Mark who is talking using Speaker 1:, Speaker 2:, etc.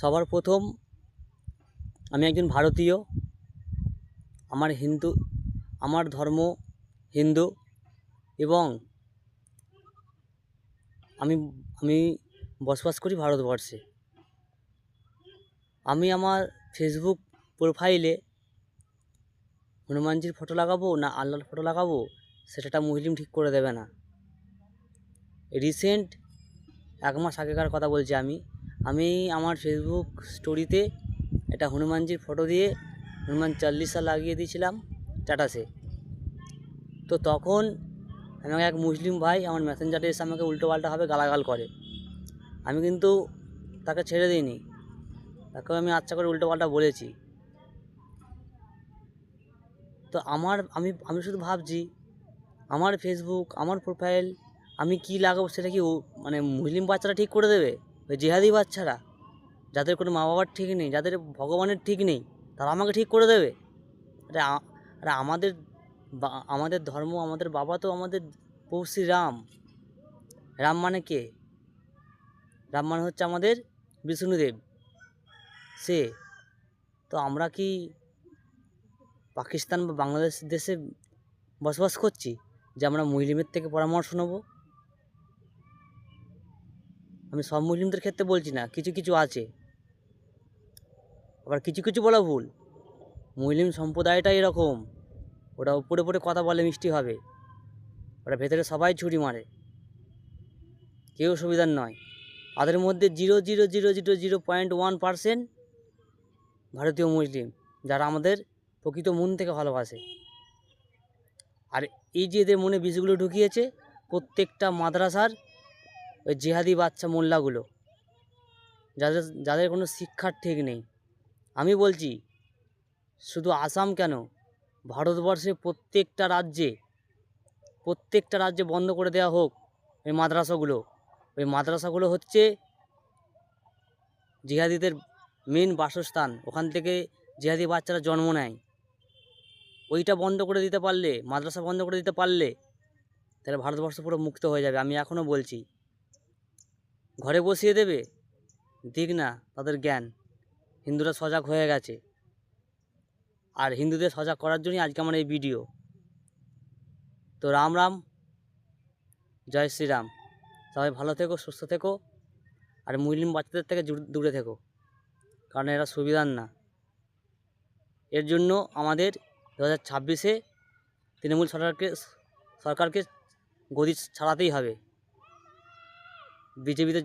Speaker 1: সবার প্রথম আমি একজন ভারতীয়। আমার ধর্ম হিন্দু এবং আমি আমি বসবাস করি ভারতবর্ষে। আমি আমার ফেসবুক প্রোফাইলে হনুমানজির ফটো লাগাবো না আল্লাহর ফটো লাগাবো সেটা মুসলিম ঠিক করে দেবে না। রিসেন্ট 1 মাস আগেকার কথা বলছি। আমি আমার ফেসবুক স্টোরিতে একটা হনুমানজির ফটো দিয়ে হনুমান চাল্লিশা লাগিয়ে দিয়েছিলাম স্ট্যাটাসে। তো তখন আমাকে এক মুসলিম ভাই আমার মেসেঞ্জারে এসে আমাকে উল্টোপাল্টাভাবে গালাগাল করে। আমি কিন্তু তাকে ছেড়ে দিইনি, তাকেও আমি আচ্ছা করে উল্টোপাল্টা বলেছি। তো আমি শুধু ভাবছি আমার ফেসবুক, আমার প্রোফাইল আমি কী লাগাবো সেটা কি মানে মুসলিম বাচ্চারা ঠিক করে দেবে? ওই জিহাদি বাচ্চারা, যাদের কোনো মা বাবার ঠিক নেই, যাদের ভগবানের ঠিক নেই, তারা আমাকে ঠিক করে দেবে? আরে আমাদের ধর্ম, আমাদের বাবা তো আমাদের প্রভু শ্রী রাম। রাম মানে কে? রাম মানে হচ্ছে আমাদের বিষ্ণুদেব। সে তো আমরা কি পাকিস্তান বা বাংলাদেশ দেশে বসবাস করছি যে আমরা মুসলিমের থেকে পরামর্শ নেব? আমি সব মুসলিমদের ক্ষেত্রে বলছি না, কিছু কিছু আছে, আবার কিছু কিছু বলা ভুল। মুসলিম সম্প্রদায়টা এরকম, ওরা উপরে উপরে কথা বলে মিষ্টি হবে, ওরা ভেতরে সবাই ছুরি মারে, কেউ সুবিধার নয়। তাদের মধ্যে 0.00001% ভারতীয় মুসলিম, যারা আমাদের প্রকৃত মন থেকে ভালোবাসে। আর এই যে এদের মনে বীজগুলো ঢুকিয়েছে প্রত্যেকটা মাদ্রাসার ওই জিহাদি বাচ্চা মোল্লাগুলো, যাদের কোনো শিক্ষার ঠিক নেই। আমি বলছি শুধু আসাম কেন, ভারতবর্ষে প্রত্যেকটা রাজ্যে বন্ধ করে দেওয়া হোক এই মাদ্রাসাগুলো। ওই মাদ্রাসাগুলো হচ্ছে জিহাদিদের মেন বাসস্থান, ওখান থেকে জিহাদি বাচ্চারা জন্ম নেয়। ওইটা বন্ধ করে দিতে পারলে, মাদ্রাসা বন্ধ করে দিতে পারলে, তাহলে ভারতবর্ষ পুরো মুক্ত হয়ে যাবে। আমি এখনও বলছি, ঘরে বসিয়ে দেবে, দিক না তাদের জ্ঞান। হিন্দুরা সজাগ হয়ে গেছে, আর হিন্দুদের সজাগ করার জন্যই আজকে আমার এই ভিডিও। তো রাম রাম, জয় শ্রীরাম। সবাই ভালো থেকো, সুস্থ থেকো, আর মুসলিম বাচ্চাদের থেকে দূরে থেকো, কারণ এরা সুবিধার না। এর জন্য আমাদের 2026-এ তৃণমূল সরকারকে গদি ছাড়াতেই হবে। বিজেপিতে